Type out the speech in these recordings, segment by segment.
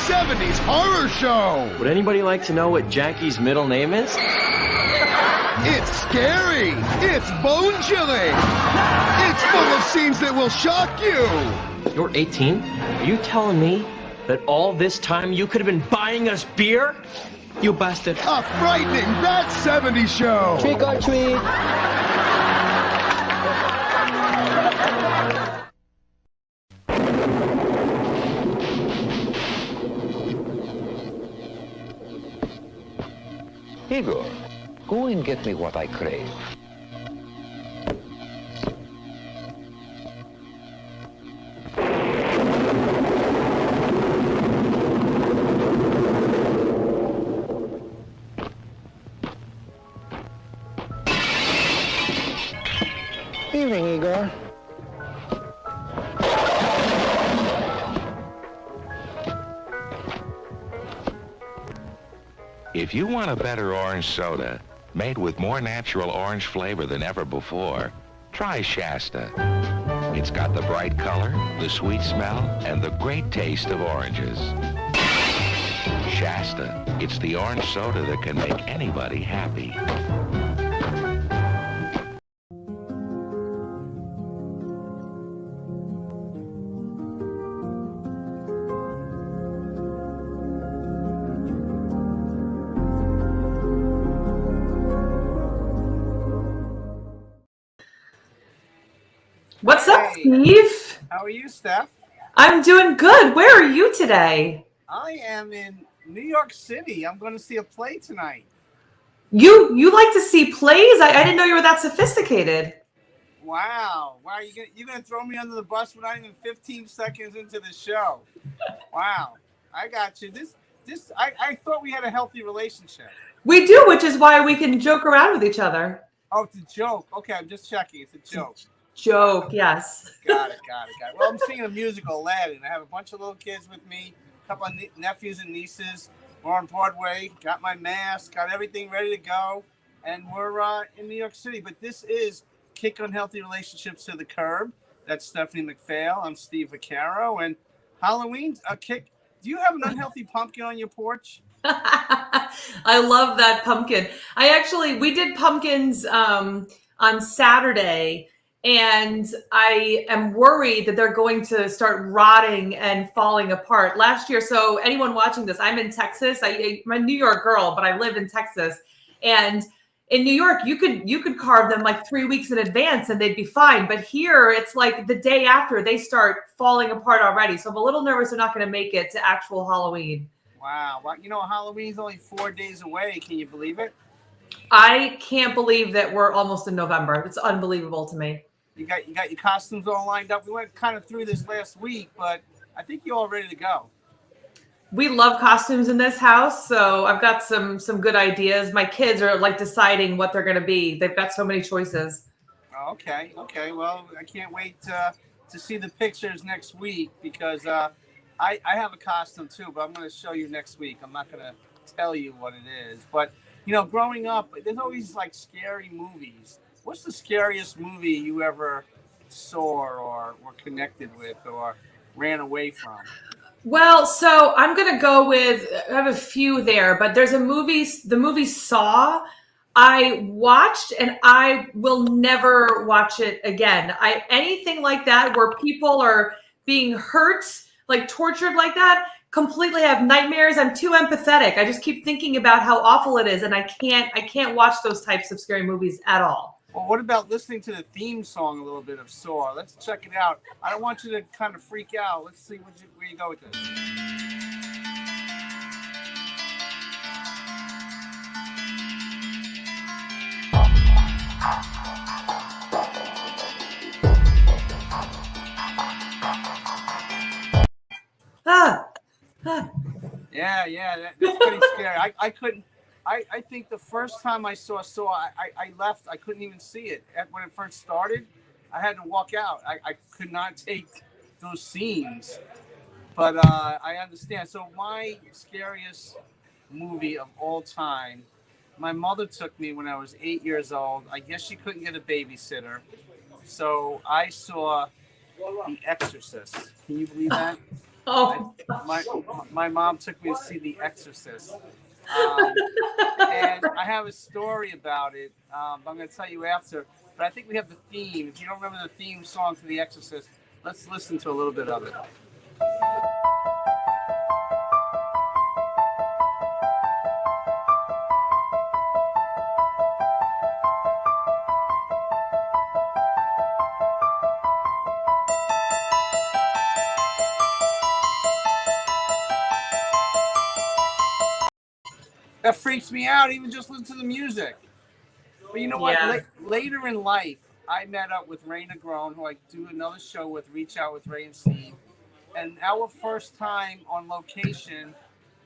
70s horror show. Would anybody like to know what Jackie's middle name is? It's scary. It's bone-chilling. It's full of scenes that will shock you. You're 18? Are you telling me that all this time you could have been buying us beer? You bastard. A frightening That 70s show. Trick or treat. Igor, go and get me what I crave. Evening, Igor. If you want a better orange soda, made with more natural orange flavor than ever before, try Shasta. It's got the bright color, the sweet smell, and the great taste of oranges. Shasta, it's the orange soda that can make anybody happy. What's up, Steve? How are you, Steph? I'm doing good. Where are you today? I am in New York City. I'm going to see a play tonight. You like to see plays? I didn't know you were that sophisticated. Wow. Wow, you're gonna throw me under the bus? We're not even 15 seconds into the show. Wow. I got you. I thought we had a healthy relationship. We do, which is why we can joke around with each other. Oh, it's a joke. Okay, I'm just checking. It's a joke. Joke, yes. Got it. Well, I'm singing a musical, Aladdin. I have a bunch of little kids with me, a couple of nephews and nieces. We're on Broadway, got my mask, got everything ready to go, and we're in New York City. But this is Kick Unhealthy Relationships to the Curb. That's Stephanie McPhail. I'm Steve Vaccaro. And Halloween, Kick, do you have an unhealthy pumpkin on your porch? I love that pumpkin. We did pumpkins on Saturday, and I am worried that they're going to start rotting and falling apart. Last year, so anyone watching this, I'm in Texas. I'm a New York girl, but I live in Texas. And in New York, you could carve them like 3 weeks in advance and they'd be fine. But here, it's like the day after they start falling apart already. So I'm a little nervous they're not going to make it to actual Halloween. Wow. Well, Halloween's only 4 days away. Can you believe it? I can't believe that we're almost in November. It's unbelievable to me. You got your costumes all lined up. We went kind of through this last week, but I think you're all ready to go. We love costumes in this house, so I've got some good ideas. My kids are like deciding what they're going to be. They've got so many choices. Okay. Well, I can't wait to see the pictures next week because I have a costume too, but I'm going to show you next week. I'm not going to tell you what it is. But, growing up, there's always like scary movies. What's the scariest movie you ever saw or were connected with or ran away from? Well, so I'm going to go with, I have a few there, but there's the movie Saw. I watched and I will never watch it again. Anything like that where people are being hurt, like tortured like that, completely have nightmares. I'm too empathetic. I just keep thinking about how awful it is. And I can't watch those types of scary movies at all. Well, what about listening to the theme song a little bit of Saw? Let's check it out. I don't want you to kind of freak out. Let's see where you go with this. Yeah, that's pretty scary. I couldn't. I think the first time I saw I left. I couldn't even see it. When it first started, I had to walk out. I could not take those scenes. But I understand. So my scariest movie of all time, my mother took me when I was 8 years old. I guess she couldn't get a babysitter. So I saw The Exorcist. Can you believe that? Oh, my mom took me to see The Exorcist. And I have a story about it. I'm going to tell you after. But I think we have the theme. If you don't remember the theme song to The Exorcist, let's listen to a little bit of it. That freaks me out, even just listen to the music. But you know what? Yeah. Later in life, I met up with Ray Negron, who I do another show with, Reach Out with Ray and Steve. And our first time on location,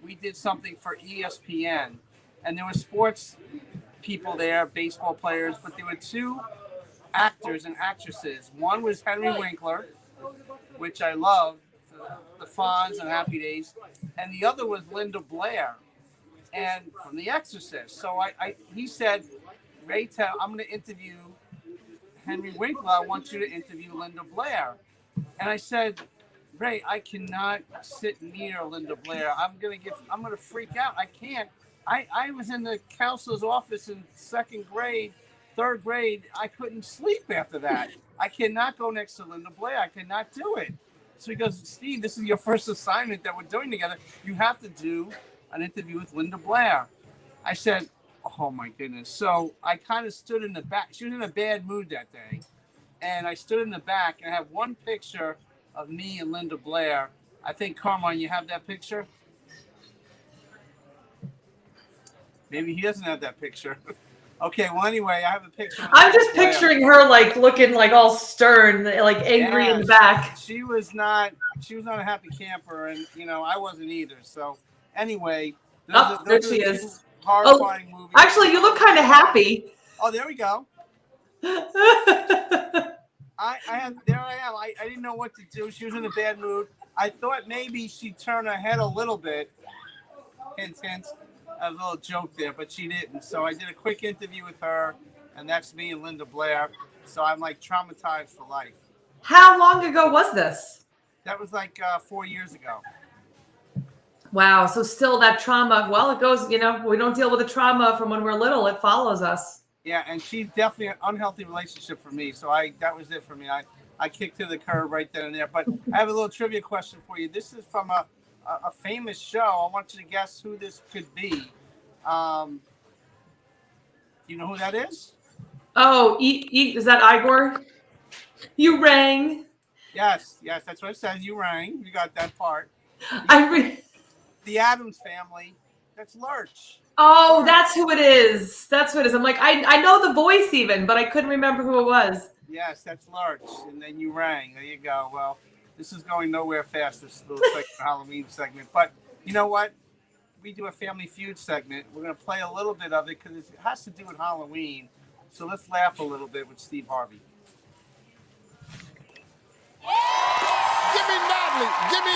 we did something for ESPN. And there were sports people there, baseball players, but there were two actors and actresses. One was Henry Winkler, which I love, the Fonz and Happy Days. And the other was Linda Blair, and from The Exorcist. So he said, Ray, I'm going to interview Henry Winkler. I want you to interview Linda Blair. And I said, Ray, I cannot sit near Linda Blair. I'm going to freak out. I can't. I was in the counselor's office in second grade, third grade. I couldn't sleep after that. I cannot go next to Linda Blair. I cannot do it. So he goes, Steve, this is your first assignment that we're doing together. You have to do an interview with Linda Blair. I said, oh my goodness. So I kind of stood in the back. She was in a bad mood that day. And I stood in the back and I have one picture of me and Linda Blair. I think, Carmine, you have that picture? Maybe he doesn't have that picture. Okay, well, anyway, I have a picture. I'm just picturing her like looking like all stern, like angry in the back. She was not a happy camper, and I wasn't either. So anyway, there she is. Horrifying movie. Actually, you look kind of happy. Oh, there we go. I didn't know what to do. She was in a bad mood. I thought maybe she'd turn her head a little bit. Hint, hint. A little joke there, but she didn't. So I did a quick interview with her, and that's me and Linda Blair. So I'm like traumatized for life. How long ago was this? That was like 4 years ago. Wow. So still that trauma. Well, it goes, we don't deal with the trauma from when we're little. It follows us. Yeah, and she's definitely an unhealthy relationship for me. So that was it for me. I kicked to the curb right then and there. But I have a little trivia question for you. This is from a famous show. I want you to guess who this could be. Do you know who that is? Oh, is that Igor? You rang. Yes, that's what it says. You rang. You got that part. The Addams Family. That's Lurch. Oh, Lurch. That's who it is. That's what it is. I'm like, I know the voice even, but I couldn't remember who it was. Yes, that's Lurch. And then you rang. There you go. Well, this is going nowhere fast, this little Halloween segment. But you know what? We do a Family Feud segment. We're going to play a little bit of it because it has to do with Halloween. So let's laugh a little bit with Steve Harvey. Give me Natalie. Give me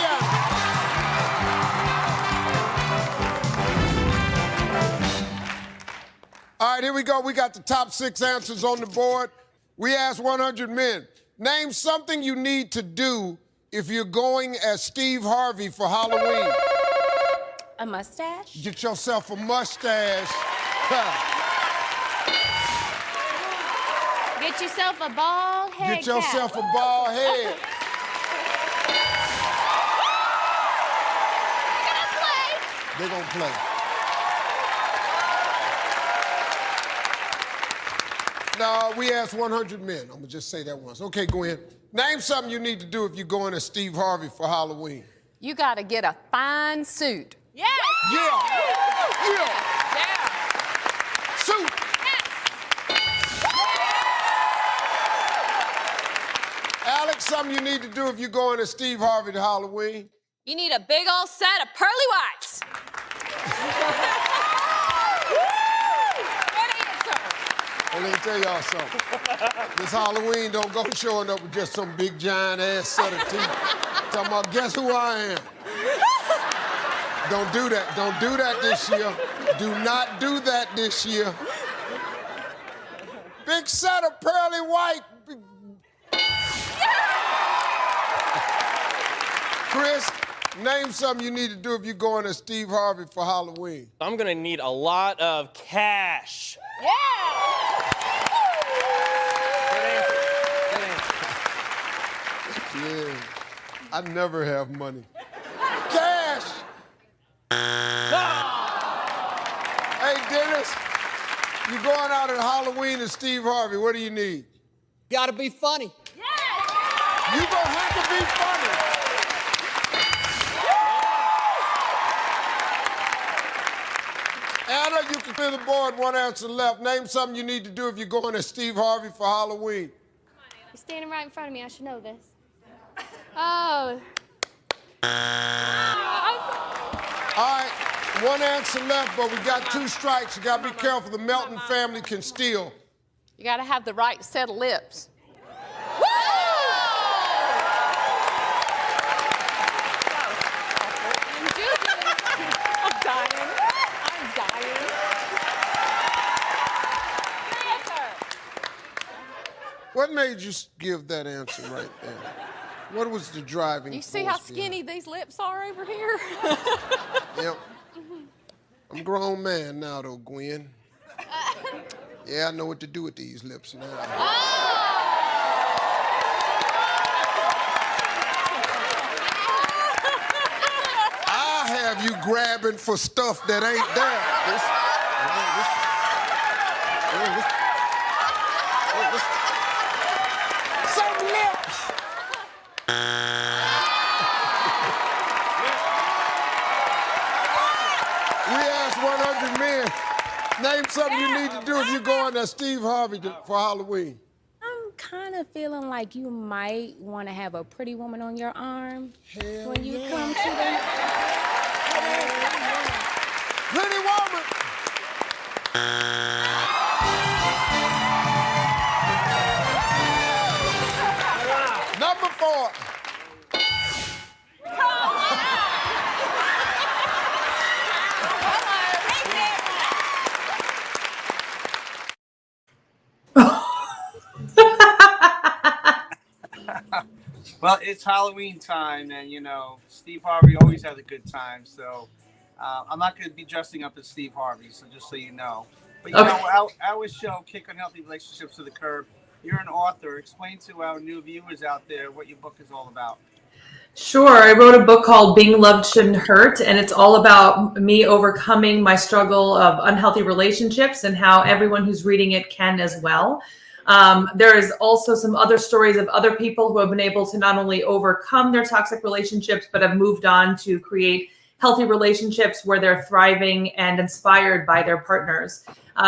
All right, here we go. We got the top 6 answers on the board. We asked 100 men. Name something you need to do if you're going as Steve Harvey for Halloween. A mustache? Get yourself a mustache. Get yourself a bald head. Get yourself a bald head. They're gonna play. No, we asked 100 men. I'm gonna just say that once. Okay, go ahead. Name something you need to do if you're going as Steve Harvey for Halloween. You gotta get a fine suit. Yes! Yeah! Yeah! Suit! Alex, something you need to do if you're going as Steve Harvey to Halloween. You need a big old set of pearly whites. Well, let me tell y'all something. This Halloween don't go showing up with just some big giant ass set of teeth. Talking about, guess who I am? Don't do that. Don't do that this year. Do not do that this year. Big set of pearly white. Chris, Name something you need to do if you're going as Steve Harvey for Halloween. I'm gonna need a lot of cash. Yeah. Yeah, I never have money. Cash! Hey, Dennis, you're going out at Halloween as Steve Harvey. What do you need? Gotta be funny. You gonna have to be funny. Anna, you can clear the board. One answer left. Name something you need to do if you're going as Steve Harvey for Halloween. You're standing right in front of me. I should know this. Oh. All right, one answer left, but we got 2 strikes. You gotta be careful. The Melton family can steal. You gotta have the right set of lips. I'm dying. I'm dying. What made you give that answer right there? What was the driving You see force how skinny these lips are over here? Yep. I'm a grown man now, though, Gwen. Yeah, I know what to do with these lips now. I have you grabbing for stuff that ain't there. Some lips. We asked 100 men, name something you need to do if you're going as Steve Harvey for Halloween. I'm kind of feeling like you might want to have a pretty woman on your arm when you come to the... Pretty woman. Number 4. Well, it's Halloween time, and you know Steve Harvey always has a good time. So I'm not going to be dressing up as Steve Harvey. So just so you know, but you know our show, Kick Unhealthy Relationships to the Curb. You're an author. Explain to our new viewers out there what your book is all about. Sure. I wrote a book called Being Loved Shouldn't Hurt, and it's all about me overcoming my struggle of unhealthy relationships and how everyone who's reading it can as well. There is also some other stories of other people who have been able to not only overcome their toxic relationships, but have moved on to create healthy relationships where they're thriving and inspired by their partners.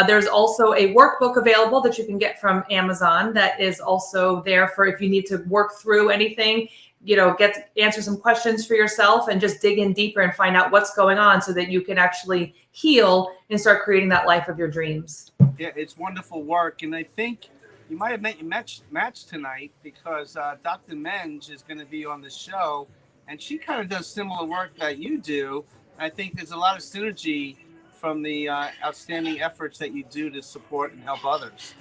There's also a workbook available that you can get from Amazon that is also there for if you need to work through anything, you know, answer some questions for yourself and just dig in deeper and find out what's going on so that you can actually heal and start creating that life of your dreams. Yeah, it's wonderful work, and I think you might have met your match tonight because Dr. Menge is going to be on the show, and she kind of does similar work that you do. I think there's a lot of synergy from the outstanding efforts that you do to support and help others.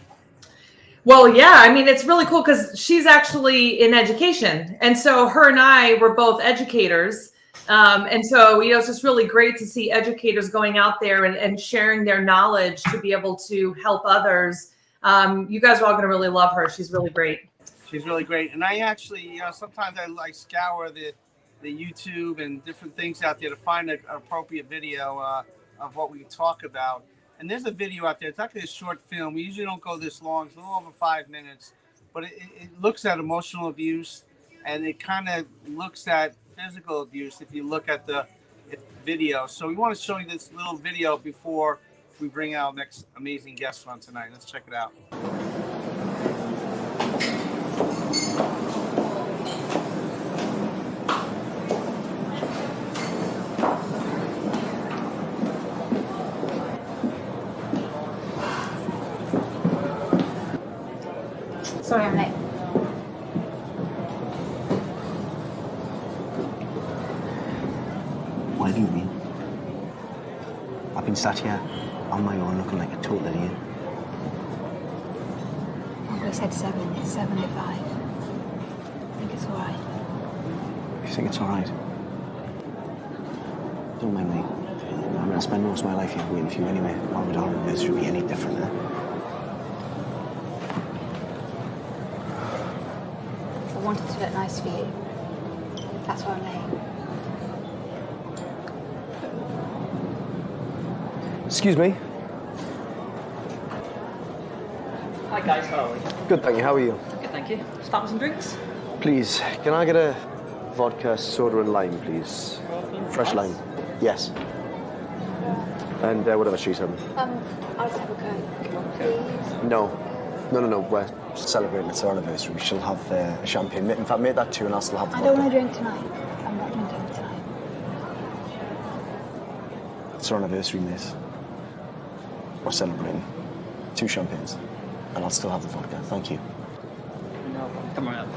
Well, yeah, I mean, it's really cool because she's actually in education. And so her and I were both educators. And so, you know, it's just really great to see educators going out there and sharing their knowledge to be able to help others. You guys are all going to really love her. She's really great. She's really great. And I actually, sometimes I like scour the YouTube and different things out there to find an appropriate video of what we talk about. And there's a video out there. It's actually a short film. We usually don't go this long. It's a little over 5 minutes. But it looks at emotional abuse, and it kind of looks at physical abuse if you look at the video. So we want to show you this little video before we bring our next amazing guest on tonight. Let's check it out. Sorry, I'm late. What do you mean? I've been sat here on my own looking like a total idiot. I said 7. It's 7:05. I think it's all right. You think it's all right? Don't mind me. I mean, I spend most of my life here waiting for you anyway. Why would our anniversary be any different, eh? I wanted to look nice for you. That's why I'm late. Excuse me. Hi guys, how are we? Good, thank you. How are you? Good, thank you. Start with some drinks? Please, can I get a vodka, soda and lime, please? Fresh lime. Yes. And whatever she's having. I'll just have a Coke, please. No. No. We're celebrating. It's our anniversary. We shall have a champagne. In fact, make that too and I'll still have the I don't vodka. want to drink tonight. I'm not drinking tonight. It's our anniversary, mate. We're celebrating. 2 champagnes. And I'll still have the vodka. Thank you. No problem. Come right up.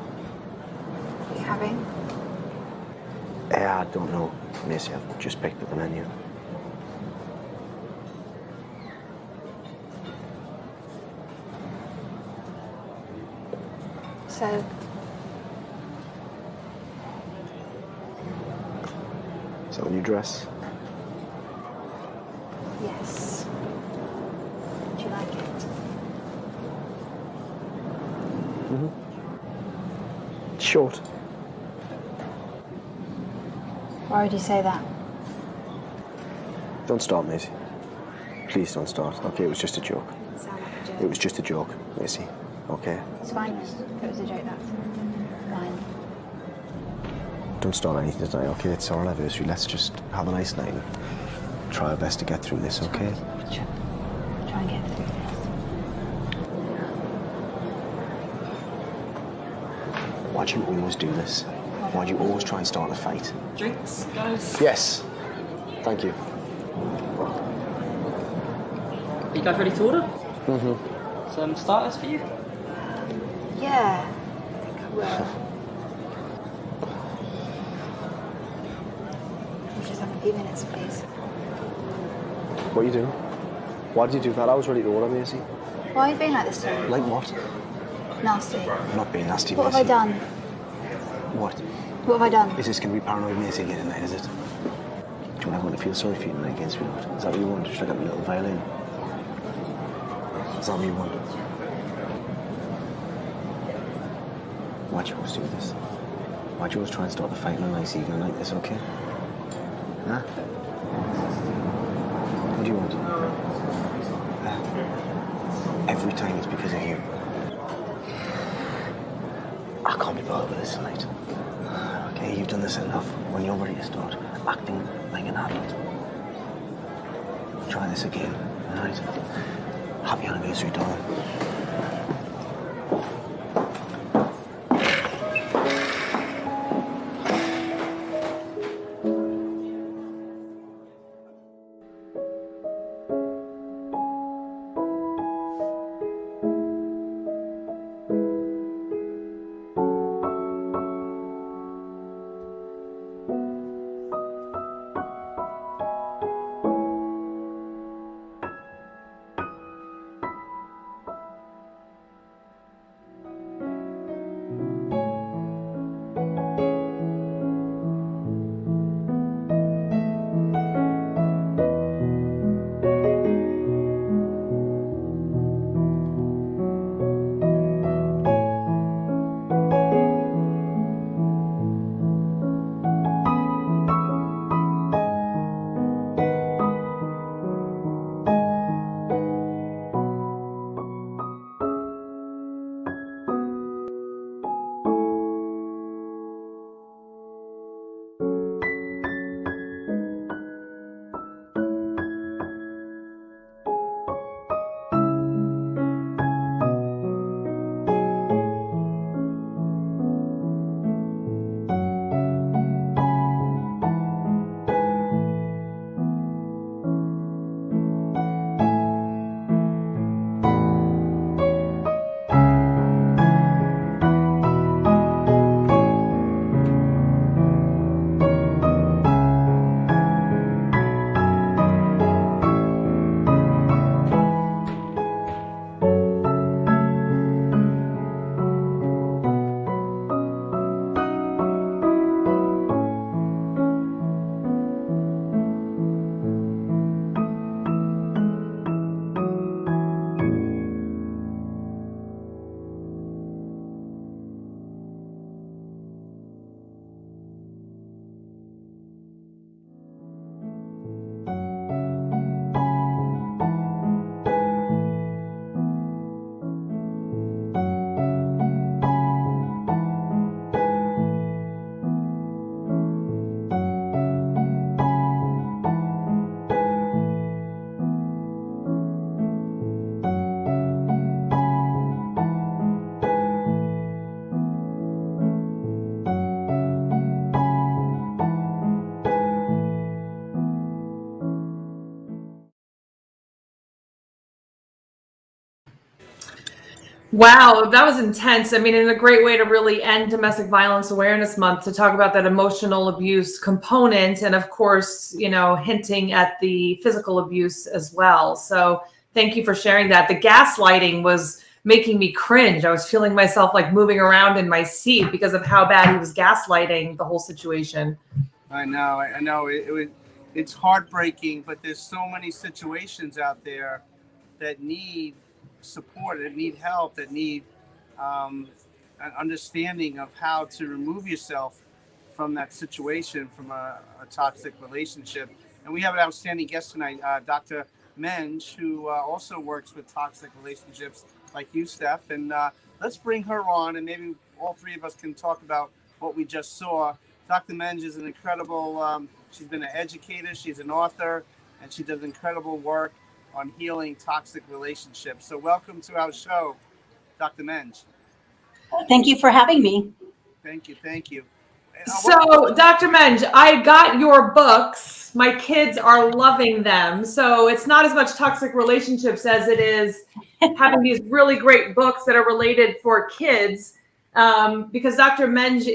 What are you having? I don't know, Macy. I've just picked up the menu. So, Is that a new dress? yes. Do you like it? Mm-hmm. Short. Why would you say that? Don't start, Macy. Please don't start. Okay, it was just a joke. It sound like a joke. It was just a joke, Macy. Okay? It's fine. If it was a joke, that's fine. Don't start anything tonight, okay? It's our anniversary. Let's just have a nice night and try our best to get through this, okay? Try and get through this. Why do you always do this? Why do you always try and start a fight? Drinks, guys? Yes. Thank you. Are you guys ready to order? Mm-hmm. Some starters for you? Yeah, I think I will. We'll just have a few minutes, please. What are you doing? Why did you do that? I was ready to order, Macy. Why are you being like this to me? Like what? Nasty. I'm not being nasty, What have Macy. I done? What? What have I done? Is this going to be paranoid Macy again tonight, is it? Do you want everyone to feel sorry for you tonight against me? Is that what you want? Should I get me a little violin? Is that what you want? Why'd you always do this? Why'd you always try and start the fight on a nice evening like this, okay? Huh? What do you want? Every time it's because of you. I can't be bothered with this tonight. Okay, you've done this enough. When you're ready to start acting like an adult, try this again, alright? Happy anniversary, darling. Wow, that was intense. I mean, and a great way to really end Domestic Violence Awareness Month, to talk about that emotional abuse component, and of course, you know, hinting at the physical abuse as well. So thank you for sharing that. The gaslighting was making me cringe. I was feeling myself like moving around in my seat because of how bad he was gaslighting the whole situation. I know. It's heartbreaking, but there's so many situations out there that need support, that need help, that need an understanding of how to remove yourself from that situation, from a toxic relationship. And we have an outstanding guest tonight, Dr. Menge, who also works with toxic relationships like you, Steph. And let's bring her on, and maybe all three of us can talk about what we just saw. Dr. Menge is an incredible, she's been an educator, she's an author, and she does incredible work on healing toxic relationships. So welcome to our show, Dr. Menge. Thank you for having me. Thank you. So, Dr. Menge, I got your books. My kids are loving them. So it's not as much toxic relationships as it is having these really great books that are related for kids. Because Dr. Menge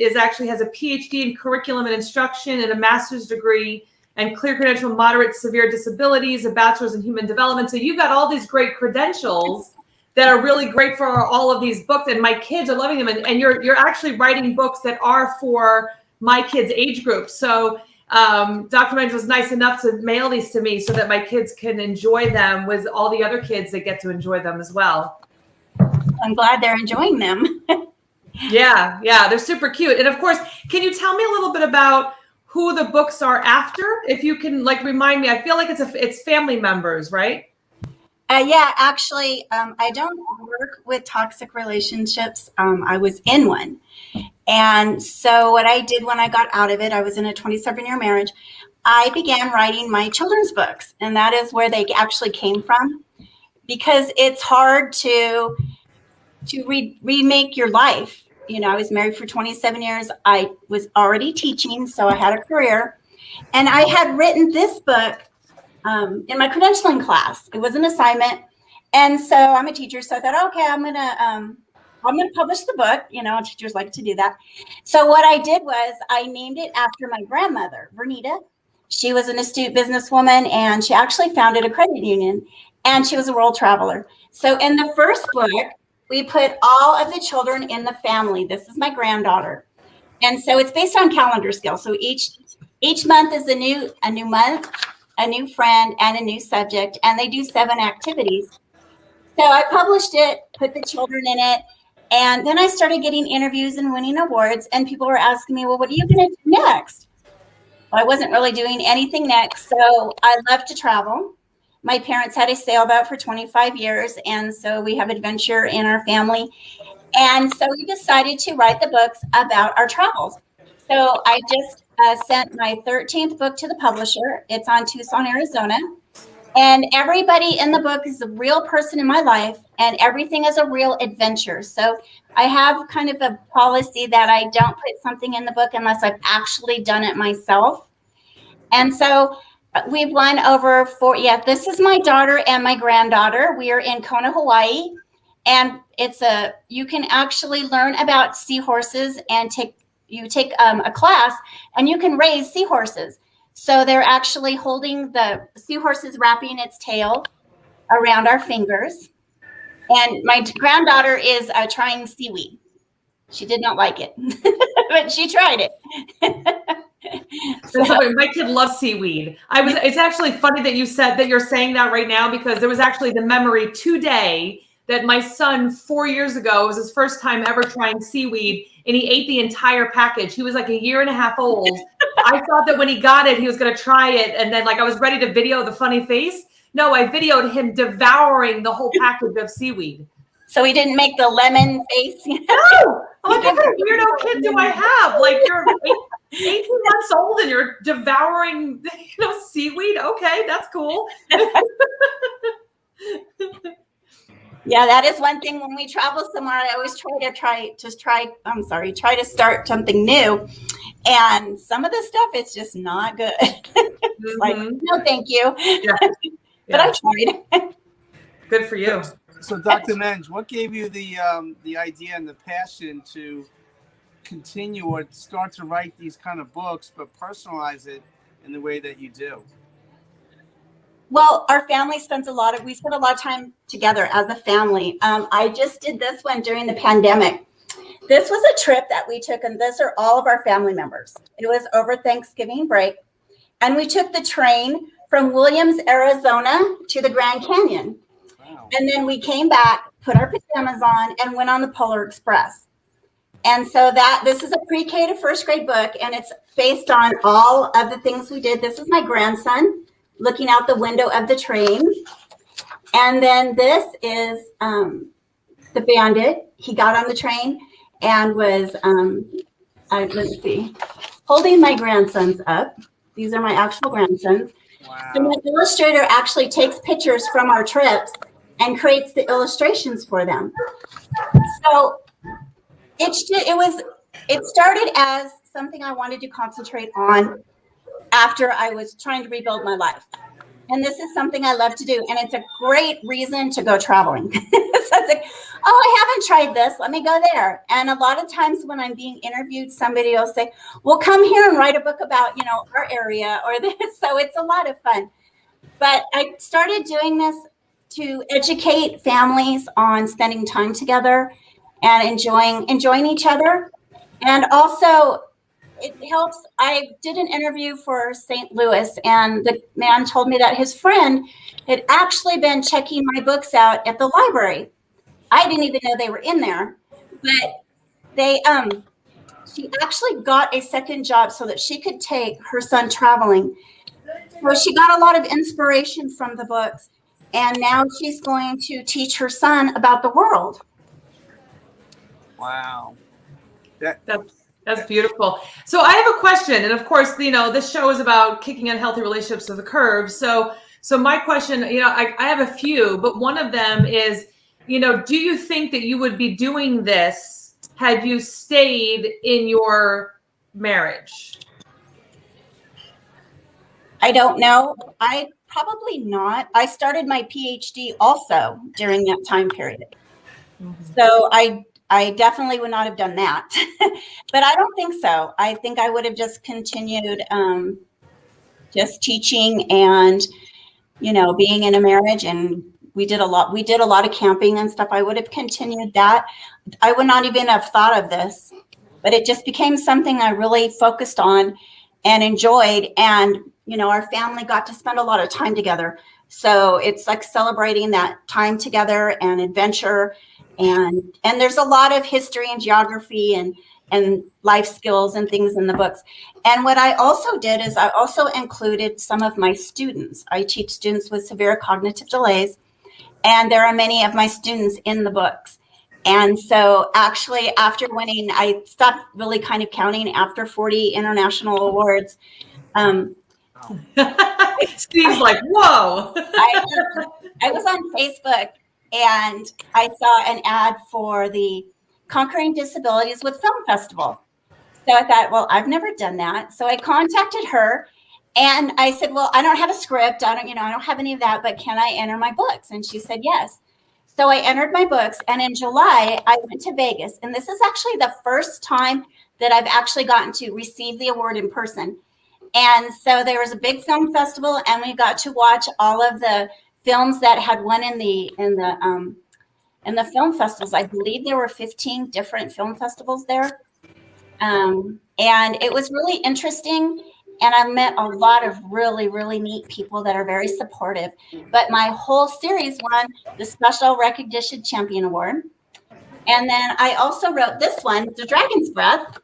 has a PhD in curriculum and instruction and a master's degree and clear credential, moderate severe disabilities, a bachelor's in human development. So you've got all these great credentials that are really great for all of these books, and my kids are loving them. And you're actually writing books that are for my kids' age group. So Dr. Menge was nice enough to mail these to me so that my kids can enjoy them with all the other kids that get to enjoy them as well. I'm glad they're enjoying them. Yeah, they're super cute. And of course, can you tell me a little bit about who the books are after? If you can remind me, I feel like it's family members, right? Yeah, actually, I don't work with toxic relationships. I was in one. And so what I did when I got out of it, I was in a 27-year marriage, I began writing my children's books. And that is where they actually came from, because it's hard to remake your life. You know, I was married for 27 years. I was already teaching, so I had a career. And I had written this book in my credentialing class. It was an assignment. And so I'm a teacher, so I thought, okay, I'm gonna publish the book. You know, teachers like to do that. So what I did was I named it after my grandmother, Vernita. She was an astute businesswoman, and she actually founded a credit union, and she was a world traveler. So in the first book, we put all of the children in the family. This is my granddaughter. And so it's based on calendar scale. So each month is a new month, a new friend, and a new subject. And they do 7 activities. So I published it, put the children in it. And then I started getting interviews and winning awards. And people were asking me, well, what are you going to do next? Well, I wasn't really doing anything next. So I love to travel. My parents had a sailboat for 25 years, and so we have adventure in our family. And so we decided to write the books about our travels. So I just sent my 13th book to the publisher. It's on Tucson, Arizona. And everybody in the book is a real person in my life, and everything is a real adventure. So I have kind of a policy that I don't put something in the book unless I've actually done it myself. And so we've won over 4. Yeah, this is my daughter and my granddaughter. We are in Kona, Hawaii. And you can actually learn about seahorses and take a class, and you can raise seahorses. So they're actually holding the seahorses, wrapping its tail around our fingers. And my granddaughter is trying seaweed. She did not like it, but she tried it. So my kid loves seaweed. It's actually funny that you said that you're saying that right now, because there was actually the memory today that my son 4 years ago, it was his first time ever trying seaweed, and he ate the entire package. He was like 1.5 years old. I thought that when he got it, he was going to try it. And then I was ready to video the funny face. No, I videoed him devouring the whole package of seaweed. So he didn't make the lemon face? No! I'm like, what kind of weirdo kid do I have? Like, you're 18 months old and you're devouring, seaweed? Okay, that's cool. Yeah, that is one thing when we travel somewhere. I always try to start something new. And some of the stuff, it's just not good. It's like, no, thank you. Yeah. But I tried. Good for you. So, Dr. Menge, what gave you the idea and the passion to continue or start to write these kind of books, but personalize it in the way that you do? Well, our family we spent a lot of time together as a family. I just did this one during the pandemic. This was a trip that we took, and these are all of our family members. It was over Thanksgiving break, and we took the train from Williams, Arizona to the Grand Canyon. Wow. And then we came back, put our pajamas on, and went on the Polar Express. And so this is a pre-K to first grade book, and it's based on all of the things we did. This is my grandson looking out the window of the train. And then this is the bandit. He got on the train and was, let's see, holding my grandsons up. These are my actual grandsons. Wow. So my illustrator actually takes pictures from our trips and creates the illustrations for them. So it started as something I wanted to concentrate on after I was trying to rebuild my life. And this is something I love to do. And it's a great reason to go traveling. So it's like, oh, I haven't tried this. Let me go there. And a lot of times when I'm being interviewed, somebody will say, well, come here and write a book about, our area or this. So it's a lot of fun. But I started doing this to educate families on spending time together and enjoying each other. And also, it helps. I did an interview for St. Louis, and the man told me that his friend had actually been checking my books out at the library. I didn't even know they were in there, but she actually got a second job so that she could take her son traveling. So she got a lot of inspiration from the books, and now she's going to teach her son about the world. Wow. That's beautiful. So I have a question, and of course, this show is about kicking unhealthy relationships to the curb. So my question, I have a few, but one of them is, do you think that you would be doing this had you stayed in your marriage? I don't know. Probably not. I started my PhD also during that time period. Mm-hmm. So I definitely would not have done that, but I don't think so. I think I would have just continued just teaching and, being in a marriage, and we did a lot of camping and stuff. I would have continued that. I would not even have thought of this, but it just became something I really focused on and enjoyed. And, our family got to spend a lot of time together. So it's like celebrating that time together and adventure. And there's a lot of history and geography and life skills and things in the books. And what I also did is I also included some of my students. I teach students with severe cognitive delays, and there are many of my students in the books. And so actually after winning, I stopped really kind of counting after 40 international awards. Steve's like, whoa. I was on Facebook, and I saw an ad for the Conquering Disabilities with Film Festival. So I thought, well, I've never done that. So I contacted her, and I said, well, I don't have a script. I don't have any of that, but can I enter my books? And she said, yes. So I entered my books, and in July, I went to Vegas. And this is actually the first time that I've actually gotten to receive the award in person. And so there was a big film festival, and we got to watch all of the films that had won in the film festivals. I believe there were 15 different film festivals there. And it was really interesting. And I met a lot of really, really neat people that are very supportive. But my whole series won the Special Recognition Champion Award. And then I also wrote this one, The Dragon's Breath.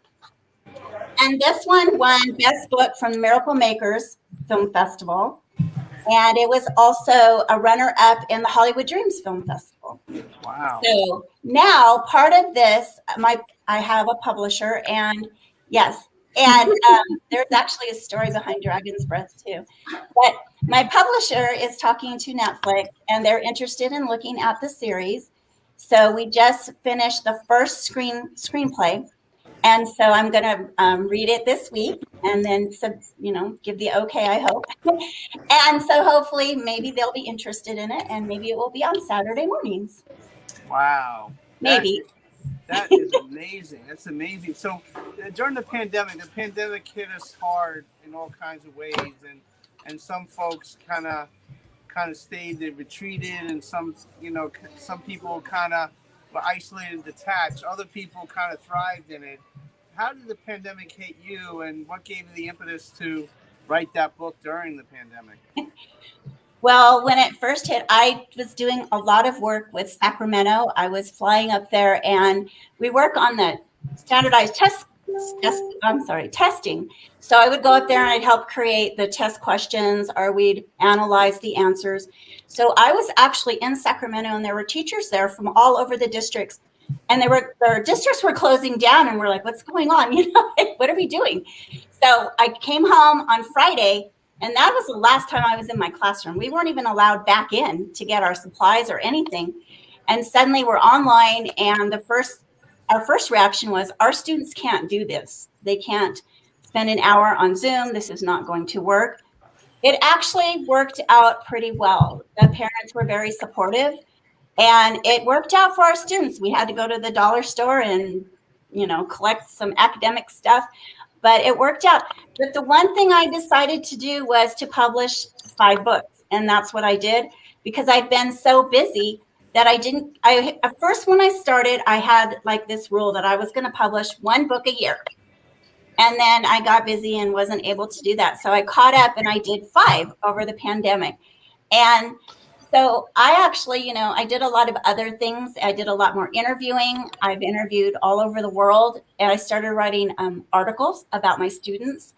And this one won Best Book from the Miracle Makers Film Festival. And it was also a runner-up in the Hollywood Dreams Film Festival. Wow. So now part of this, I have a publisher, and yes, and there's actually a story behind Dragon's Breath too. But my publisher is talking to Netflix, and they're interested in looking at the series. So we just finished the first screenplay. And so I'm going to read it this week and then, give the okay, I hope. And so hopefully maybe they'll be interested in it and maybe it will be on Saturday mornings. Wow. Maybe. That is amazing. That's amazing. So during the pandemic hit us hard in all kinds of ways. And some folks kind of stayed, they retreated, and some people kind of were isolated and detached. Other people kind of thrived in it. How did the pandemic hit you, and what gave you the impetus to write that book during the pandemic? Well, when it first hit, I was doing a lot of work with Sacramento. I was flying up there, and we work on the standardized testing. So I would go up there and I'd help create the test questions, or we'd analyze the answers. So I was actually in Sacramento, and there were teachers there from all over the districts, and their districts were closing down, and we're like, what's going on? What are we doing? So I came home on Friday, and that was the last time I was in my classroom. We weren't even allowed back in to get our supplies or anything. And suddenly we're online, and our first reaction was, our students can't do this. They can't spend an hour on Zoom. This is not going to work. It actually worked out pretty well. The parents were very supportive, and it worked out for our students. We had to go to the dollar store and, collect some academic stuff, but it worked out. But the one thing I decided to do was to publish 5 books, and that's what I did, because I've been so busy that at first when I started, I had like this rule that I was going to publish 1 book a year. And then I got busy and wasn't able to do that. So I caught up and I did 5 over the pandemic. And so I actually, I did a lot of other things. I did a lot more interviewing. I've interviewed all over the world, and I started writing articles about my students.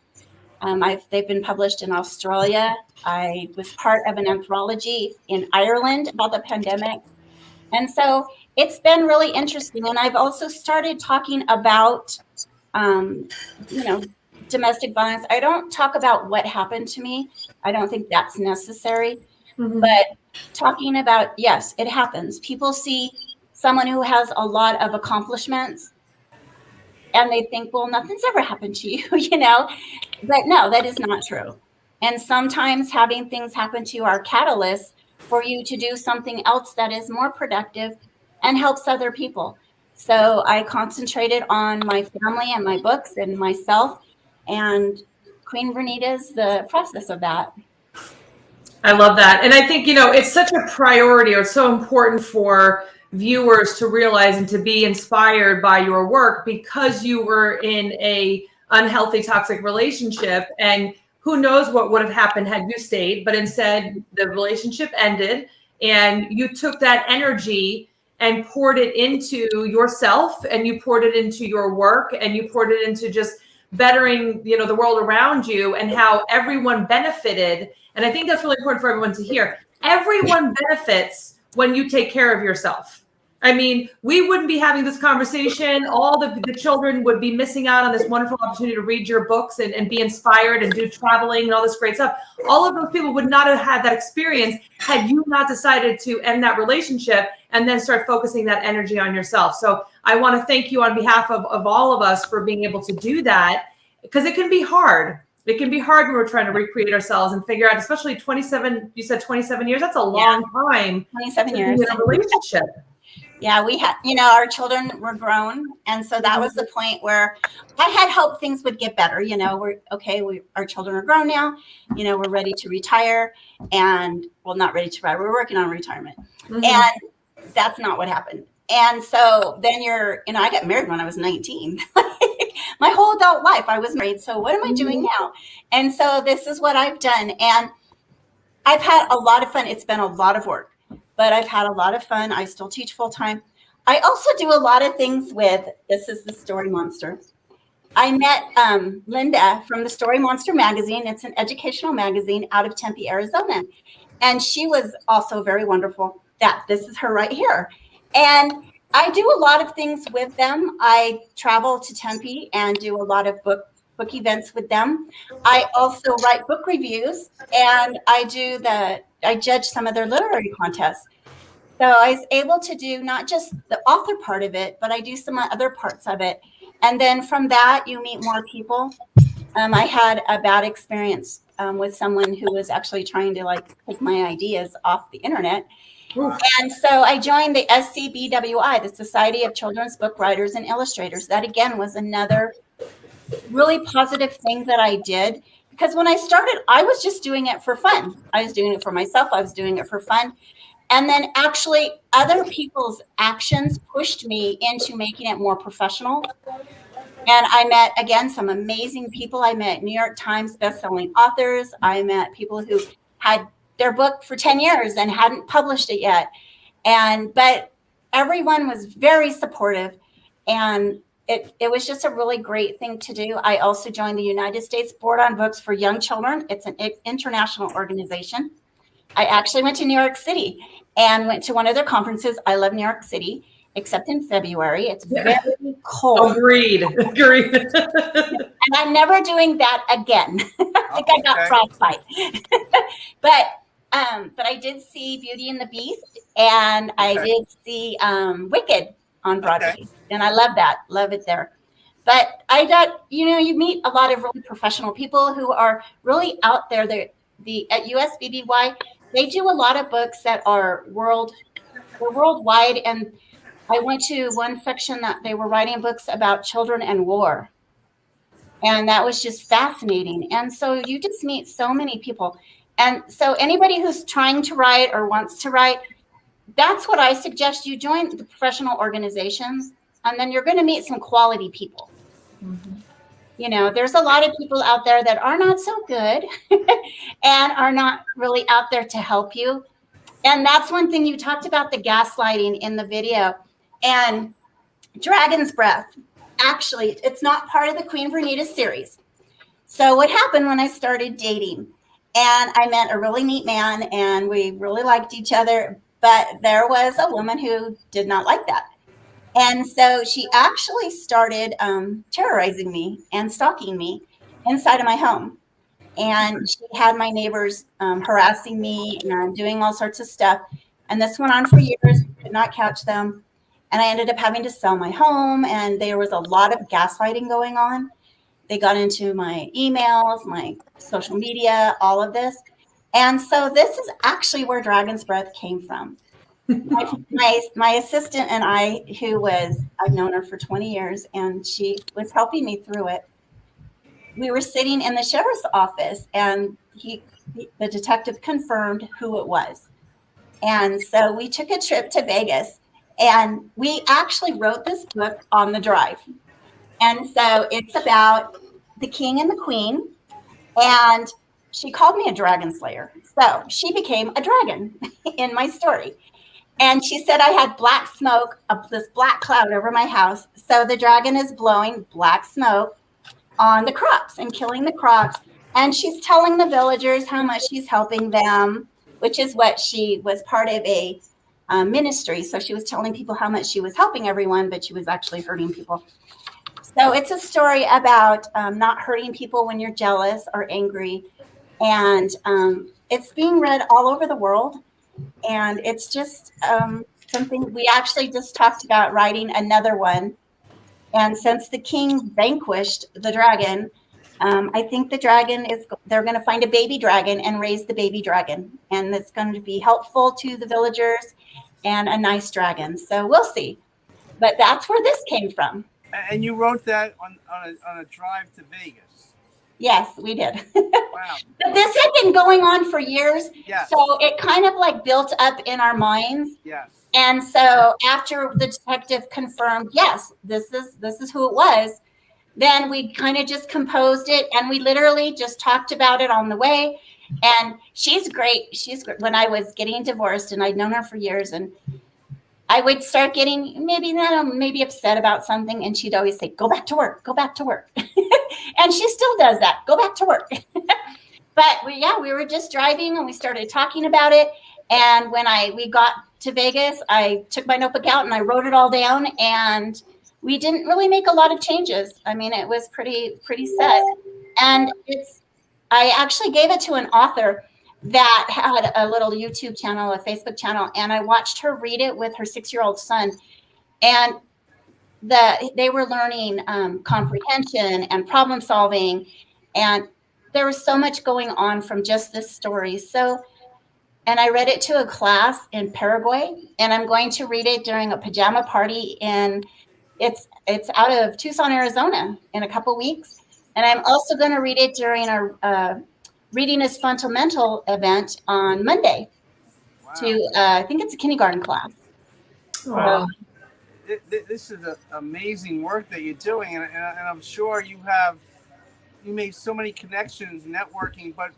They've been published in Australia. I was part of an anthology in Ireland about the pandemic. And so it's been really interesting. And I've also started talking about, domestic violence. I don't talk about what happened to me. I don't think that's necessary. Mm-hmm. But talking about, yes, it happens. People see someone who has a lot of accomplishments and they think, well, nothing's ever happened to you, But no, that is not true. And sometimes having things happen to you are catalysts for you to do something else that is more productive and helps other people. So I concentrated on my family and my books and myself, and Queen Vernita is the process of that. I love that. And I think, it's such a priority, or so important for viewers to realize and to be inspired by your work, because you were in a unhealthy, toxic relationship, and who knows what would have happened had you stayed, but instead the relationship ended, and you took that energy and poured it into yourself, and you poured it into your work, and you poured it into just bettering, the world around you, and how everyone benefited. And I think that's really important for everyone to hear. Everyone benefits when you take care of yourself. I mean, we wouldn't be having this conversation. All the children would be missing out on this wonderful opportunity to read your books and be inspired and do traveling and all this great stuff. All of those people would not have had that experience had you not decided to end that relationship and then start focusing that energy on yourself. So I want to thank you on behalf of all of us for being able to do that, because it can be hard. It can be hard when we're trying to recreate ourselves and figure out, especially 27, you said 27 years, that's a long time. 27 years. In a relationship. Yeah, we had, our children were grown. And so that was the point where I had hoped things would get better. Our children are grown now, we're ready to retire, and not ready to retire. We're working on retirement. Mm-hmm. And that's not what happened. And so then I got married when I was 19. My whole adult life I was married. So what am I doing now? And so this is what I've done. And I've had a lot of fun. It's been a lot of work, but I've had a lot of fun. I still teach full time. I also do a lot of things this is the Story Monster. I met Linda from the Story Monster magazine. It's an educational magazine out of Tempe, Arizona. And she was also very wonderful. This is her right here. And I do a lot of things with them. I travel to Tempe and do a lot of book events with them. I also write book reviews, and I judge some of their literary contests. So I was able to do not just the author part of it, but I do some other parts of it. And then from that, you meet more people. I had a bad experience with someone who was actually trying to like take my ideas off the internet. And so I joined the SCBWI, the Society of Children's Book Writers and Illustrators. That again was another really positive thing that I did, because when I started, I was just doing it for fun. I was doing it for myself. I was doing it for fun. And then actually other people's actions pushed me into making it more professional. And I met, again, some amazing people. I met New York Times bestselling authors. I met people who had their book for 10 years and hadn't published it yet. But everyone was very supportive, and it was just a really great thing to do. I also joined the United States Board on Books for Young Children. It's an international organization. I actually went to New York City and went to one of their conferences. I love New York City, except in February. It's very cold. Agreed. And I'm never doing that again. I think I got frostbite. But I did see Beauty and the Beast, and I did see Wicked on Broadway. And I love that. Love it there. But I thought, you meet a lot of really professional people who are really out there. At USBBY, they do a lot of books that are worldwide. And I went to one section that they were writing books about children and war. And that was just fascinating. And so you just meet so many people. And so anybody who's trying to write or wants to write, that's what I suggest. You join the professional organizations, and then you're going to meet some quality people. Mm-hmm. There's a lot of people out there that are not so good and are not really out there to help you. And that's one thing you talked about, the gaslighting in the video. And Dragon's Breath, actually, it's not part of the Queen Vernita series. So what happened when I started dating? And I met a really neat man, and we really liked each other. But there was a woman who did not like that. And so she actually started terrorizing me and stalking me inside of my home. And she had my neighbors harassing me and doing all sorts of stuff. And this went on for years, could not catch them. And I ended up having to sell my home. And there was a lot of gaslighting going on. They got into my emails, my social media, all of this. And so this is actually where Dragon's Breath came from. My assistant and I, I've known her for 20 years, and she was helping me through it. We were sitting in the sheriff's office, and the detective confirmed who it was. And so we took a trip to Vegas, and we actually wrote this book on the drive. And so it's about the king and the queen, and she called me a dragon slayer. So she became a dragon in my story. And she said I had black smoke, this black cloud over my house. So the dragon is blowing black smoke on the crops and killing the crops. And she's telling the villagers how much she's helping them, which is what she was part of a ministry. So she was telling people how much she was helping everyone, but she was actually hurting people. So it's a story about not hurting people when you're jealous or angry. And it's being read all over the world. And it's just something we actually just talked about writing another one. And since the king vanquished the dragon, I think they're going to find a baby dragon and raise the baby dragon. And it's going to be helpful to the villagers and a nice dragon. So we'll see. But that's where this came from. And you wrote that on a drive to Vegas. Yes, we did. Wow. But this had been going on for years. Yes. So it kind of like built up in our minds. Yes. And so after the detective confirmed, yes, this is who it was, then we kind of just composed it, and we literally just talked about it on the way. And she's great. She's great. When I was getting divorced, and I'd known her for years, and I would start getting maybe upset about something, and she'd always say, "Go back to work. Go back to work." And she still does that. Go back to work. But we were just driving, and we started talking about it. And when we got to Vegas, I took my notebook out and I wrote it all down. And we didn't really make a lot of changes. I mean, it was pretty set. And I actually gave it to an author that had a little YouTube channel, a Facebook channel, and I watched her read it with her 6-year-old son. And they were learning comprehension and problem solving, and there was so much going on from just this story. So, and I read it to a class in Paraguay, and I'm going to read it during a pajama party it's out of Tucson, Arizona in a couple weeks. And I'm also going to read it during our Reading is Fundamental event on Monday to, I think it's a kindergarten class. Wow. This is amazing work that you're doing. And I'm sure you made so many connections, networking, but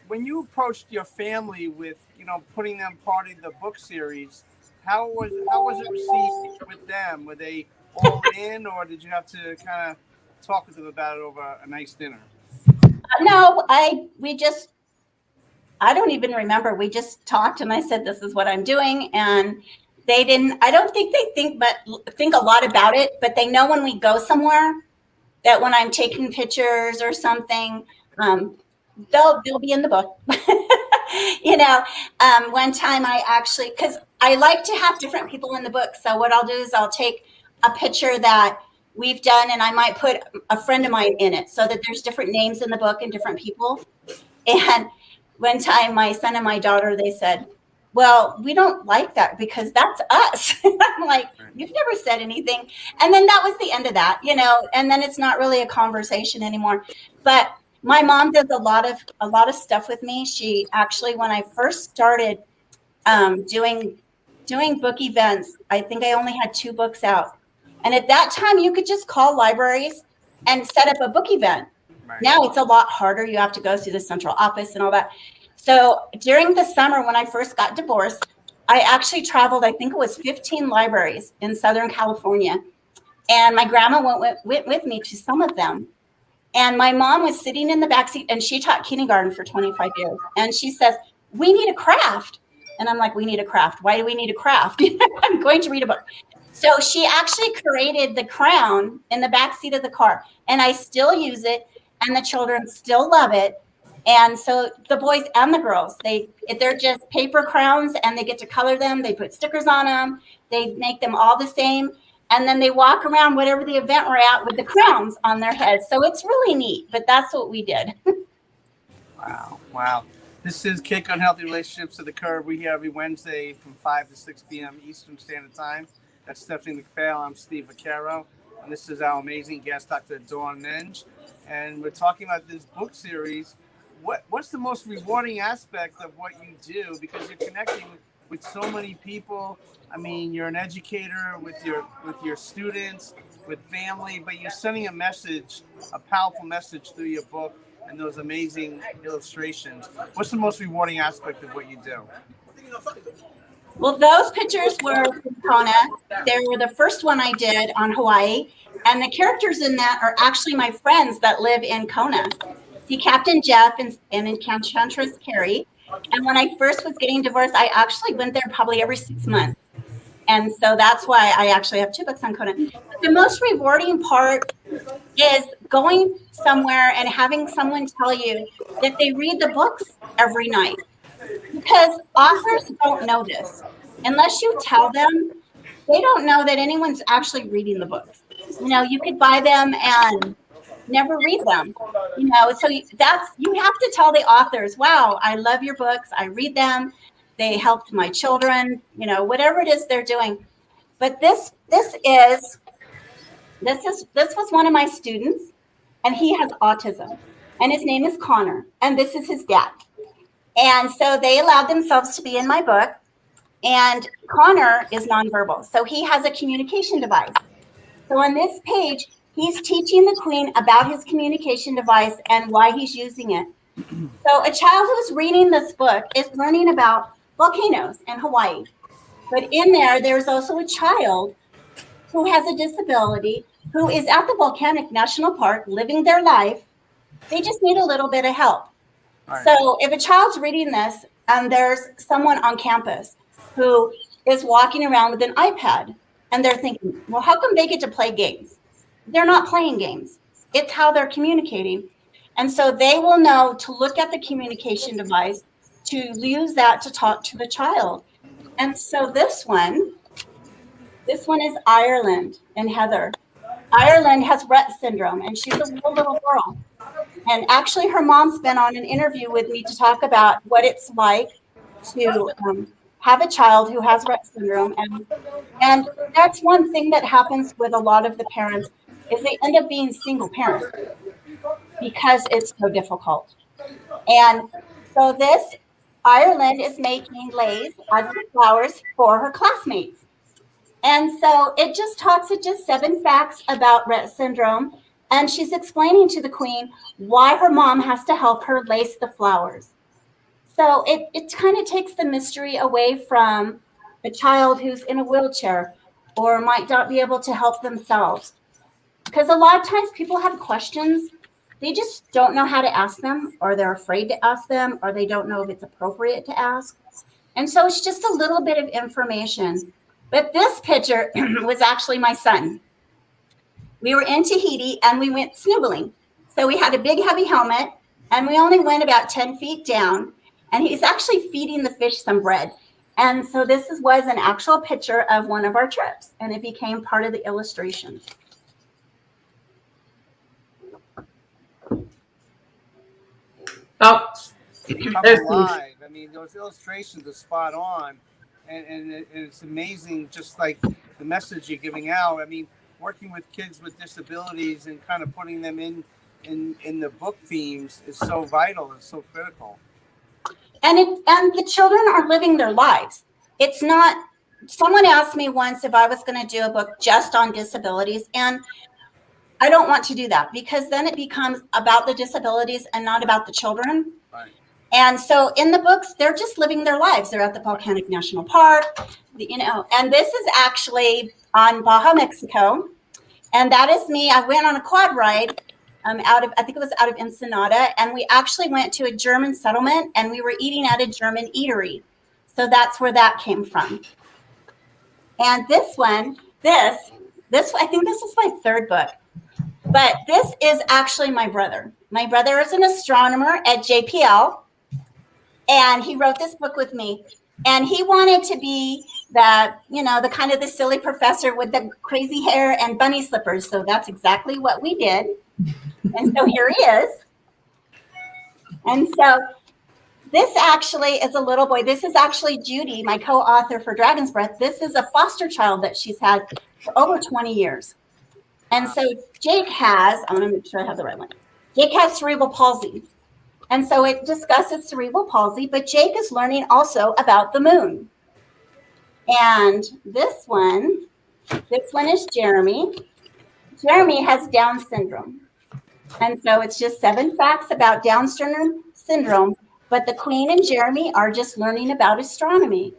when you approached your family with, putting them part of the book series, how was it received with them? Were they all in, or did you have to kind of talk with them about it over a nice dinner? No, I don't even remember. We just talked, and I said, this is what I'm doing. And they didn't, I don't think they think a lot about it, but they know when we go somewhere that when I'm taking pictures or something, they'll be in the book. One time I actually, because I like to have different people in the book. So what I'll do is I'll take a picture that we've done, and I might put a friend of mine in it so that there's different names in the book and different people. And one time my son and my daughter, they said, well, we don't like that because that's us. I'm like, you've never said anything. And then that was the end of that, and then it's not really a conversation anymore. But my mom does a lot of stuff with me. She actually, when I first started doing book events, I think I only had 2 books out. And at that time, you could just call libraries and set up a book event. Right. Now it's a lot harder. You have to go through the central office and all that. So during the summer, when I first got divorced, I actually traveled, I think it was 15 libraries in Southern California. And my grandma went with me to some of them. And my mom was sitting in the backseat, and she taught kindergarten for 25 years. And she says, we need a craft. And I'm like, we need a craft. Why do we need a craft? I'm going to read a book. So she actually created the crown in the backseat of the car. And I still use it, and the children still love it. And so the boys and the girls, they're just paper crowns, and they get to color them. They put stickers on them. They make them all the same. And then they walk around whatever the event we're at with the crowns on their heads. So it's really neat, but that's what we did. Wow. This is Kick Unhealthy Relationships to the Curb. We're here every Wednesday from 5 to 6 p.m. Eastern Standard Time. That's Stephanie McPhail. I'm Steve Vaccaro. And this is our amazing guest, Dr. Dawn Menge. And we're talking about this book series. What's the most rewarding aspect of what you do? Because you're connecting with so many people. I mean, you're an educator with your students, with family, but you're sending a message, a powerful message through your book and those amazing illustrations. What's the most rewarding aspect of what you do? Well, those pictures were from Kona. They were the first one I did on Hawaii. And the characters in that are actually my friends that live in Kona. See Captain Jeff and Enchantress Carrie. And when I first was getting divorced, I actually went there probably every 6 months. And so that's why I actually have 2 books on Kona. The most rewarding part is going somewhere and having someone tell you that they read the books every night. Because authors don't know this. Unless you tell them, they don't know that anyone's actually reading the books. You could buy them and never read them. So you have to tell the authors, wow, I love your books. I read them. They helped my children, whatever it is they're doing. But this was one of my students, and he has autism, and his name is Connor, and this is his dad. And so they allowed themselves to be in my book, and Connor is nonverbal. So he has a communication device. So on this page, he's teaching the Queen about his communication device and why he's using it. So a child who's reading this book is learning about volcanoes in Hawaii. But in there's also a child who has a disability who is at the Volcanic National Park living their life. They just need a little bit of help. Right. So if a child's reading this and there's someone on campus who is walking around with an iPad and they're thinking, well, how come they get to play games? They're not playing games. It's how they're communicating. And so they will know to look at the communication device, to use that to talk to the child. And so this one This one is Ireland and Heather. Ireland has Rett syndrome, and she's a real little girl. And actually, her mom's been on an interview with me to talk about what it's like to have a child who has Rett syndrome. And that's one thing that happens with a lot of the parents is they end up being single parents because it's so difficult. And so this Ireland is making leis out of flowers for her classmates. And so it just talks at just 7 facts about Rett syndrome. And she's explaining to the queen why her mom has to help her lace the flowers. So it kind of takes the mystery away from a child who's in a wheelchair or might not be able to help themselves. Because a lot of times people have questions. They just don't know how to ask them, or they're afraid to ask them, or they don't know if it's appropriate to ask. And so it's just a little bit of information. But this picture was actually my son. We were in Tahiti and we went snorkeling. So we had a big heavy helmet and we only went about 10 feet down, and he's actually feeding the fish some bread. And so this was an actual picture of one of our trips, and it became part of the illustration. Oh, Come alive. I mean, those illustrations are spot on, and it's amazing, just like the message you're giving out. I mean, working with kids with disabilities and kind of putting them in the book themes is so vital and so critical. And the children are living their lives. It's not. Someone asked me once if I was going to do a book just on disabilities, and I don't want to do that because then it becomes about the disabilities and not about the children. Right. And so in the books, they're just living their lives. They're at the Volcanic National Park, and this is actually on Baja, Mexico. And that is me. I went on a quad ride I think it was out of Ensenada. And we actually went to a German settlement and we were eating at a German eatery. So that's where that came from. And this one, I think this is my 3rd book. But this is actually my brother. My brother is an astronomer at JPL, and he wrote this book with me. And he wanted to be the kind of the silly professor with the crazy hair and bunny slippers. So that's exactly what we did. And so here he is. And so this actually is a little boy. This is actually Judy, my co-author for Dragon's Breath. This is a foster child that she's had for over 20 years. And so Jake has, I'm going to make sure I have the right one. Jake has cerebral palsy. And so it discusses cerebral palsy, but Jake is learning also about the moon. And this one is Jeremy. Jeremy has Down syndrome. And so it's just 7 facts about Down syndrome, but the Queen and Jeremy are just learning about astronomy.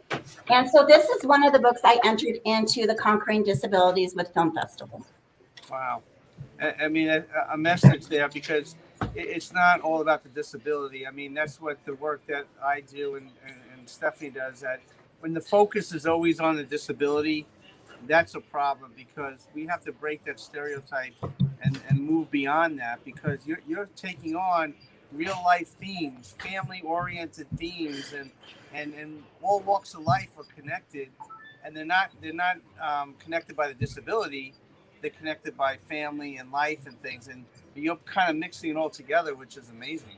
And so this is one of the books I entered into the Conquering Disabilities with Film Festival. Wow. I mean, a message there, because it's not all about the disability. I mean, that's what the work that I do and Stephanie does, that when the focus is always on the disability, that's a problem, because we have to break that stereotype and move beyond that, because you're taking on real life themes, family oriented themes, and all walks of life are connected, and they're not connected by the disability. They're connected by family and life and things, and you're kind of mixing it all together, which is amazing.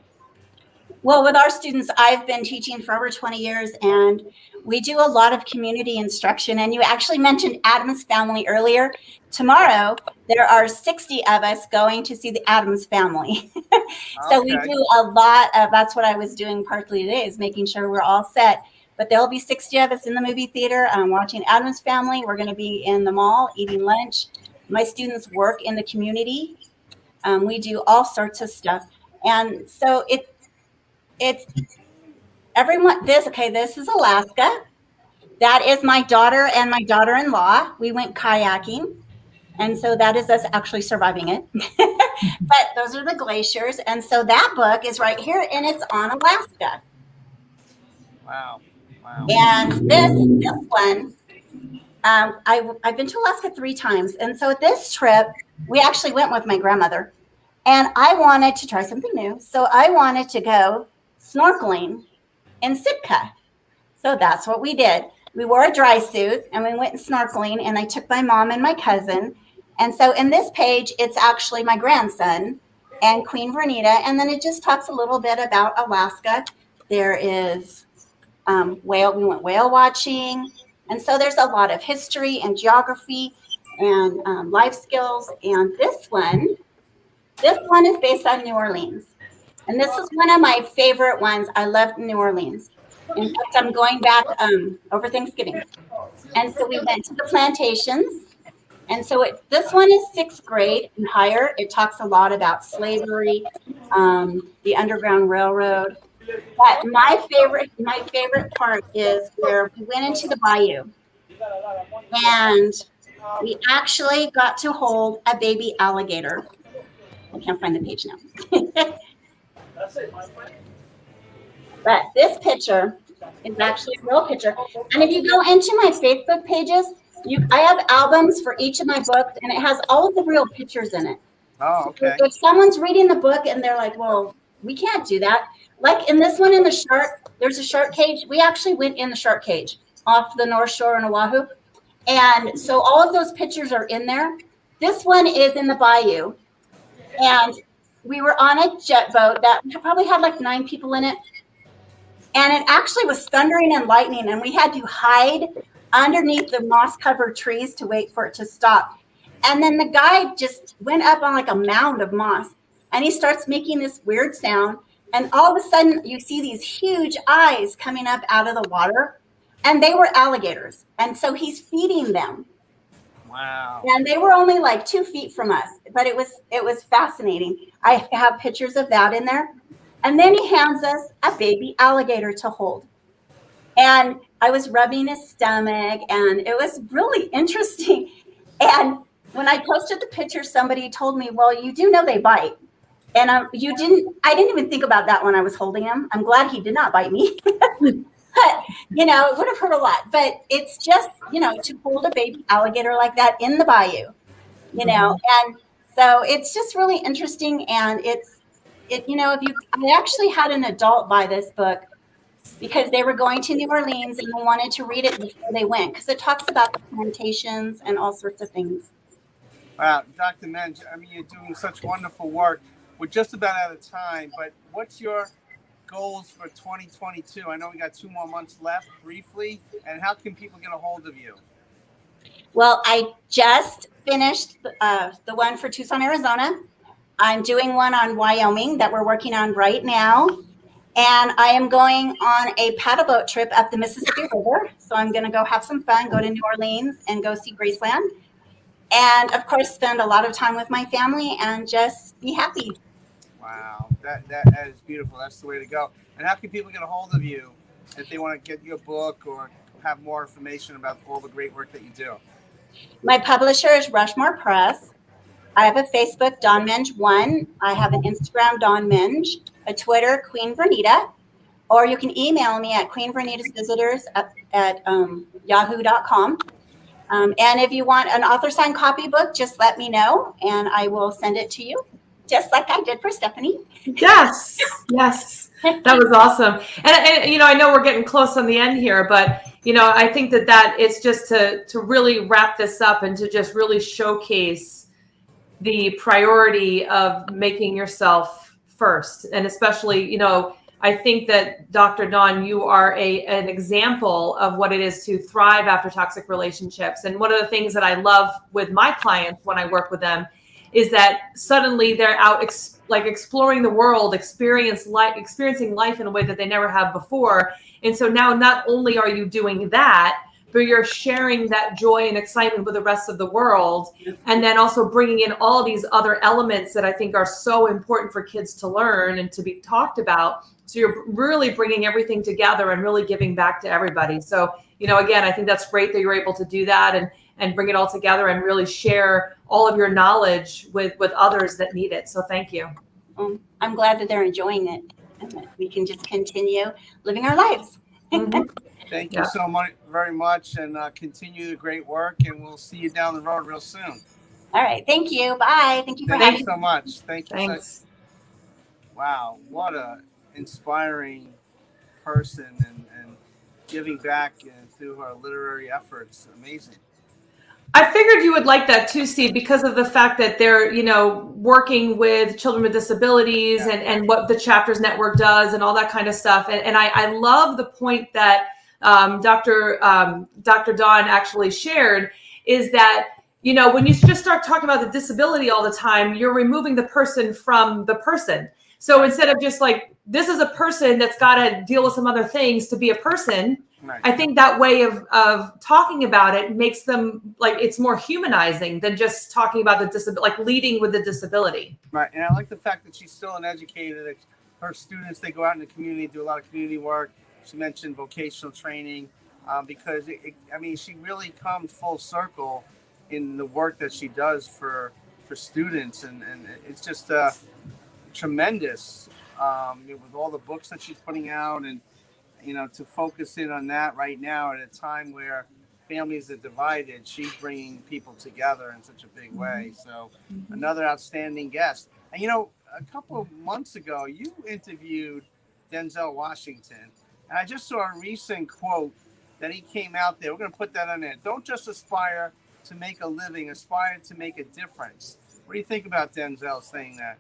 Well, with our students, I've been teaching for over 20 years, and we do a lot of community instruction. And you actually mentioned Addams Family earlier. Tomorrow, there are 60 of us going to see the Addams Family. So we do a lot of, that's what I was doing partly today, is making sure we're all set. But there'll be 60 of us in the movie theater watching Addams Family. We're going to be in the mall eating lunch. My students work in the community. We do all sorts of stuff. And so it's everyone, this is Alaska. That is my daughter and my daughter-in-law. We went kayaking. And so that is us actually surviving it. But those are the glaciers. And so that book is right here, and it's on Alaska. Wow. And this one, I've been to Alaska 3 times. And so this trip, we actually went with my grandmother. And I wanted to try something new. So I wanted to go snorkeling in Sitka. So that's what we did. we wore a dry suit and we went snorkeling, and I took my mom and my cousin. And so in this page, it's actually my grandson and Queen Vernita. And then it just talks a little bit about Alaska. There is we went whale watching. And so there's a lot of history and geography and life skills. And this one is based on New Orleans. And this is one of my favorite ones. I love New Orleans. In fact, I'm going back over Thanksgiving. And so we went to the plantations. And so this one is 6th grade and higher. It talks a lot about slavery, the Underground Railroad. But my favorite part is where we went into the bayou. And we actually got to hold a baby alligator. I can't find the page now. But this picture is actually a real picture. And if you go into my Facebook pages, I have albums for each of my books, and it has all of the real pictures in it. Oh, okay. So if someone's reading the book and they're like, well, we can't do that. Like in this one in the shark, there's a shark cage. We actually went in the shark cage off the North Shore in Oahu. And so all of those pictures are in there. This one is in the bayou. And we were on a jet boat that probably had like 9 people in it. And it actually was thundering and lightning, and we had to hide underneath the moss-covered trees to wait for it to stop. And then the guy just went up on like a mound of moss, and he starts making this weird sound. And all of a sudden, you see these huge eyes coming up out of the water, and they were alligators. And so he's feeding them. Wow. And they were only like 2 feet from us, but it was fascinating. I have pictures of that in there. And then he hands us a baby alligator to hold. And I was rubbing his stomach, and it was really interesting. And when I posted the picture, somebody told me, well, you do know they bite. And I didn't even think about that when I was holding him. I'm glad he did not bite me. But, it would have hurt a lot. But it's just, to hold a baby alligator like that in the bayou, And so it's just really interesting. And I actually had an adult buy this book because they were going to New Orleans and they wanted to read it before they went, because it talks about the plantations and all sorts of things. Wow, Dr. Menge, you're doing such wonderful work. We're just about out of time, but what's your goals for 2022? I know we got 2 more months left, briefly, and how can people get a hold of you? Well, I just finished the one for Tucson, Arizona. I'm doing one on Wyoming that we're working on right now. And I am going on a paddle boat trip up the Mississippi River. So I'm going to go have some fun, go to New Orleans and go see Graceland. And of course, spend a lot of time with my family and just be happy. Wow, that is beautiful. That's the way to go. And how can people get a hold of you if they want to get your book or have more information about all the great work that you do? My publisher is Rushmore Press. I have a Facebook, Dawn Menge 1. I have an Instagram, Dawn Menge, a Twitter, Queen Vernita, or you can email me at queenvernitasvisitors at yahoo.com. And if you want an author signed copybook, just let me know and I will send it to you, just like I did for Stephanie. Yes, that was awesome. And I know we're getting close on the end here, but I think that it's just to really wrap this up and to just really showcase the priority of making yourself first. And especially, I think that Dr. Dawn, you are an example of what it is to thrive after toxic relationships. And one of the things that I love with my clients when I work with them is that suddenly they're out exploring the world, experiencing life in a way that they never have before. And so now not only are you doing that, but you're sharing that joy and excitement with the rest of the world. And then also bringing in all these other elements that I think are so important for kids to learn and to be talked about. So you're really bringing everything together and really giving back to everybody. So, again, I think that's great that you're able to do that and bring it all together and really share all of your knowledge with others that need it. So thank you. I'm glad that they're enjoying it and that we can just continue living our lives. Thank you so much, very much, and continue the great work, and we'll see you down the road real soon. All right. Thank you. Bye. Thank you for having me. Thank you so much. Thank you. Thanks. Wow, what a inspiring person, and giving back through her literary efforts. Amazing. I figured you would like that too, Steve, because of the fact that they're, working with children with disabilities and what the Chapters Network does and all that kind of stuff. And I love the point that Dr. Dawn actually shared is that, when you just start talking about the disability all the time, you're removing the person from the person. So instead of just like, this is a person that's got to deal with some other things to be a person, right. I think that way of talking about it makes them like it's more humanizing than just talking about the disability, like leading with the disability. Right. And I like the fact that she's still an educator, that her students, they go out in the community, do a lot of community work. She mentioned vocational training because, she really comes full circle in the work that she does for students. And it's just tremendous with all the books that she's putting out and, to focus in on that right now at a time where families are divided, she's bringing people together in such a big way. So another outstanding guest. And, a couple of months ago, you interviewed Denzel Washington. And I just saw a recent quote that he came out there. We're going to put that on there. Don't just aspire to make a living, aspire to make a difference. What do you think about Denzel saying that?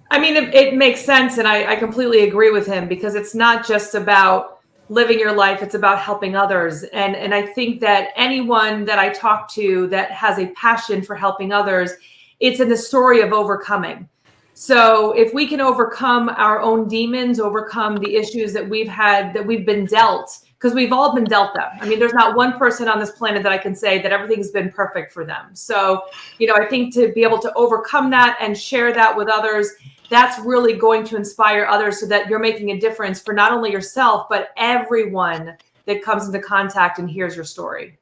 I mean, it makes sense. And I completely agree with him because it's not just about living your life. It's about helping others. And I think that anyone that I talk to that has a passion for helping others, it's in the story of overcoming. So if we can overcome our own demons, overcome the issues that we've had, that we've been dealt, because we've all been dealt them. I mean, there's not one person on this planet that I can say that everything's been perfect for them. So, I think to be able to overcome that and share that with others, that's really going to inspire others so that you're making a difference for not only yourself, but everyone that comes into contact and hears your story.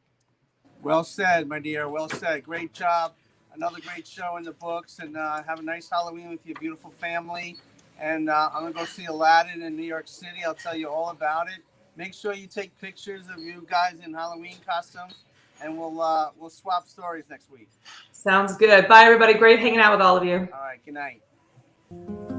Well said, my dear. Well said. Great job. Another great show in the books, and have a nice Halloween with your beautiful family. And I'm going to go see Aladdin in New York City. I'll tell you all about it. Make sure you take pictures of you guys in Halloween costumes, and we'll swap stories next week. Sounds good. Bye, everybody. Great hanging out with all of you. All right. Good night.